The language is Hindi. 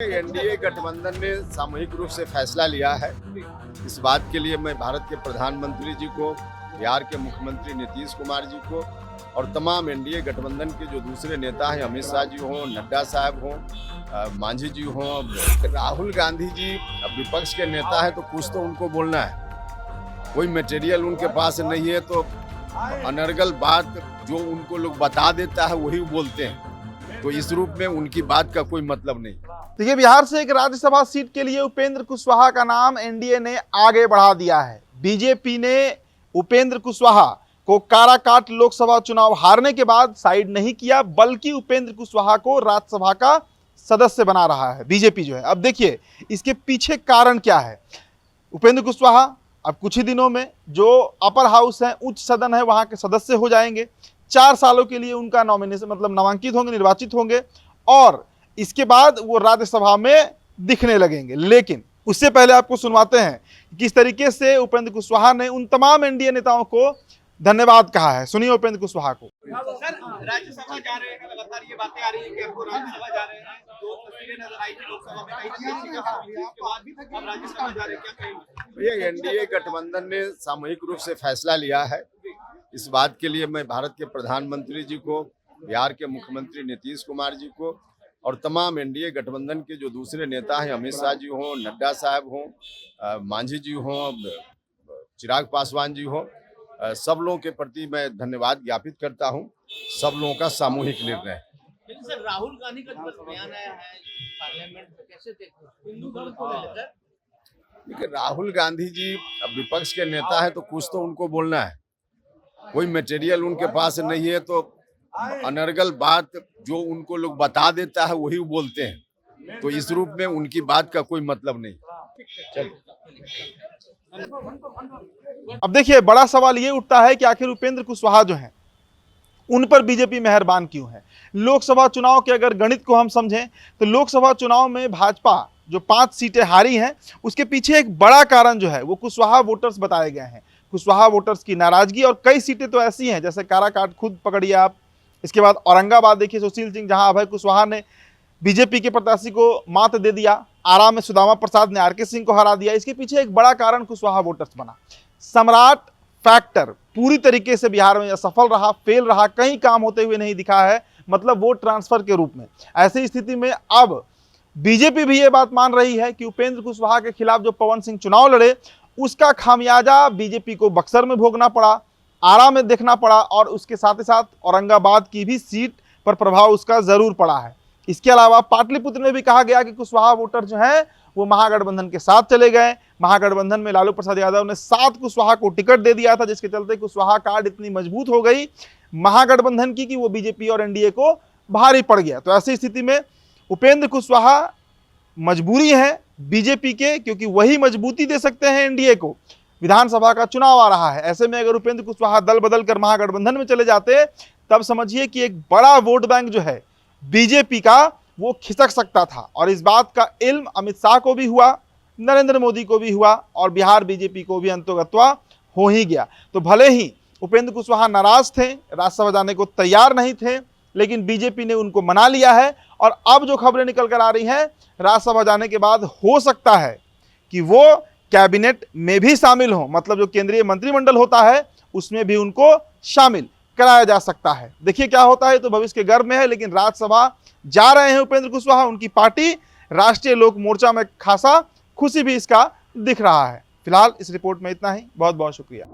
एनडीए गठबंधन ने सामूहिक रूप से फैसला लिया है। इस बात के लिए मैं भारत के प्रधानमंत्री जी को, बिहार के मुख्यमंत्री नीतीश कुमार जी को और तमाम एनडीए गठबंधन के जो दूसरे नेता हैं, अमित शाह जी हों, नड्डा साहब हों, मांझी जी हों, राहुल गांधी जी अब विपक्ष के नेता हैं तो कुछ तो उनको बोलना है। कोई मटेरियल उनके पास नहीं है तो अनर्गल बात जो उनको लोग बता देता है वही बोलते हैं, तो इस रूप में उनकी बात का कोई मतलब नहीं। देखिए, बिहार से एक राज्यसभा सीट के लिए उपेंद्र कुशवाहा का नाम एनडीए ने आगे बढ़ा दिया है। बीजेपी ने उपेंद्र कुशवाहा को काराकाट लोकसभा चुनाव हारने के बाद साइड नहीं किया, बल्कि उपेंद्र कुशवाहा को राज्यसभा का सदस्य बना रहा है बीजेपी जो है। अब देखिए इसके पीछे कारण क्या है। उपेंद्र कुशवाहा अब कुछ ही दिनों में जो अपर हाउस है, उच्च सदन है, वहां के सदस्य हो जाएंगे। 4 सालों के लिए उनका नॉमिनेशन मतलब नामांकित होंगे, निर्वाचित होंगे और इसके बाद वो राज्यसभा में दिखने लगेंगे। लेकिन उससे पहले आपको सुनवाते हैं किस तरीके से उपेंद्र कुशवाहा ने उन तमाम एनडीए नेताओं को धन्यवाद कहा है। सुनिए उपेंद्र कुशवाहा को। सर, राज्यसभा जा रहे हैं, लगातार ये बातें आ रही है कि आपको राज्यसभा जा रहे हैं, 2 तस्वीरें नजर आई थी लोकसभा में, कहीं उसके बाद अब राज्यसभा जा रहे हैं, क्या कहेंगे? ये एनडीए गठबंधन ने सामूहिक रूप से फैसला लिया है। इस बात के लिए मैं भारत के प्रधानमंत्री जी को, बिहार के मुख्यमंत्री नीतीश कुमार जी को और तमाम एनडीए गठबंधन के जो दूसरे नेता हैं, अमित शाह जी हों, नड्डा साहब हों, मांझी जी हों, चिराग पासवान जी हों, सब लोगों के प्रति मैं धन्यवाद ज्ञापित करता हूं। सब लोगों का सामूहिक निर्णय है। लेकिन सर, राहुल गांधी का जो बयान आया है पार्लियामेंट में, कैसे देखते हैं? हिंदू धर्म को लेकर देखिए, राहुल गांधी जी अब विपक्ष के नेता हैं तो कुछ तो उनको बोलना है। कोई मटेरियल उनके पास नहीं है तो अनर्गल बात जो उनको लोग बता देता है वही बोलते हैं, तो इस रूप में उनकी बात का कोई मतलब नहीं। अब देखिए, बड़ा सवाल ये उठता है कि आखिर उपेंद्र कुशवाहा जो हैं उन पर बीजेपी मेहरबान क्यों है। लोकसभा चुनाव के अगर गणित को हम समझें तो लोकसभा चुनाव में भाजपा जो 5 सीटें हारी हैं, उसके पीछे एक बड़ा कारण जो है वो कुशवाहा वोटर्स बताए गए हैं। कुशवाहा वोटर्स की नाराजगी, और कई सीटें तो ऐसी हैं जैसे काराकाट खुद पकड़िए आप, इसके बाद औरंगाबाद देखिए सुशील सिंह, जहां अभय कुशवाहा ने बीजेपी के प्रत्याशी को मात दे दिया। आरा में सुदामा प्रसाद ने आरके सिंह को हरा दिया। इसके पीछे एक बड़ा कारण कुशवाहा वोटर्स बना। सम्राट फैक्टर पूरी तरीके से बिहार में असफल रहा, फेल रहा, कहीं काम होते हुए नहीं दिखा है, मतलब वोट ट्रांसफर के रूप में। ऐसी स्थिति में अब बीजेपी भी ये बात मान रही है कि उपेंद्र कुशवाहा के खिलाफ जो पवन सिंह चुनाव लड़े, उसका खामियाजा बीजेपी को बक्सर में भोगना पड़ा, आरा में देखना पड़ा, और उसके साथ ही साथ औरंगाबाद की भी सीट पर प्रभाव उसका जरूर पड़ा है। इसके अलावा पाटलिपुत्र में भी कहा गया कि कुशवाहा वोटर जो हैं वो महागठबंधन के साथ चले गए। महागठबंधन में लालू प्रसाद यादव ने 7 कुशवाहा को टिकट दे दिया था, जिसके चलते कुशवाहा कार्ड इतनी मजबूत हो गई महागठबंधन की कि वो बीजेपी और एनडीए को भारी पड़ गया। तो ऐसी स्थिति में उपेंद्र कुशवाहा मजबूरी है बीजेपी के, क्योंकि वही मजबूती दे सकते हैं एनडीए को। विधानसभा का चुनाव आ रहा है, ऐसे में अगर उपेंद्र कुशवाहा दल बदल कर महागठबंधन में चले जाते तब समझिए कि एक बड़ा वोट बैंक जो है बीजेपी का वो खिसक सकता था। और इस बात का इल्म अमित शाह को भी हुआ, नरेंद्र मोदी को भी हुआ, और बिहार बीजेपी को भी अंतोगत्वा हो ही गया। तो भले ही उपेंद्र कुशवाहा नाराज थे, राज्यसभा जाने को तैयार नहीं थे, लेकिन बीजेपी ने उनको मना लिया है। और अब जो खबरें निकल कर आ रही हैं, राज्यसभा जाने के बाद हो सकता है कि वो कैबिनेट में भी शामिल हो, मतलब जो केंद्रीय मंत्रिमंडल होता है उसमें भी उनको शामिल कराया जा सकता है। देखिए क्या होता है, तो भविष्य के गर्भ में है। लेकिन राज्यसभा जा रहे हैं उपेंद्र कुशवाहा, उनकी पार्टी राष्ट्रीय लोक मोर्चा में खासा खुशी भी इसका दिख रहा है। फिलहाल इस रिपोर्ट में इतना ही। बहुत बहुत शुक्रिया।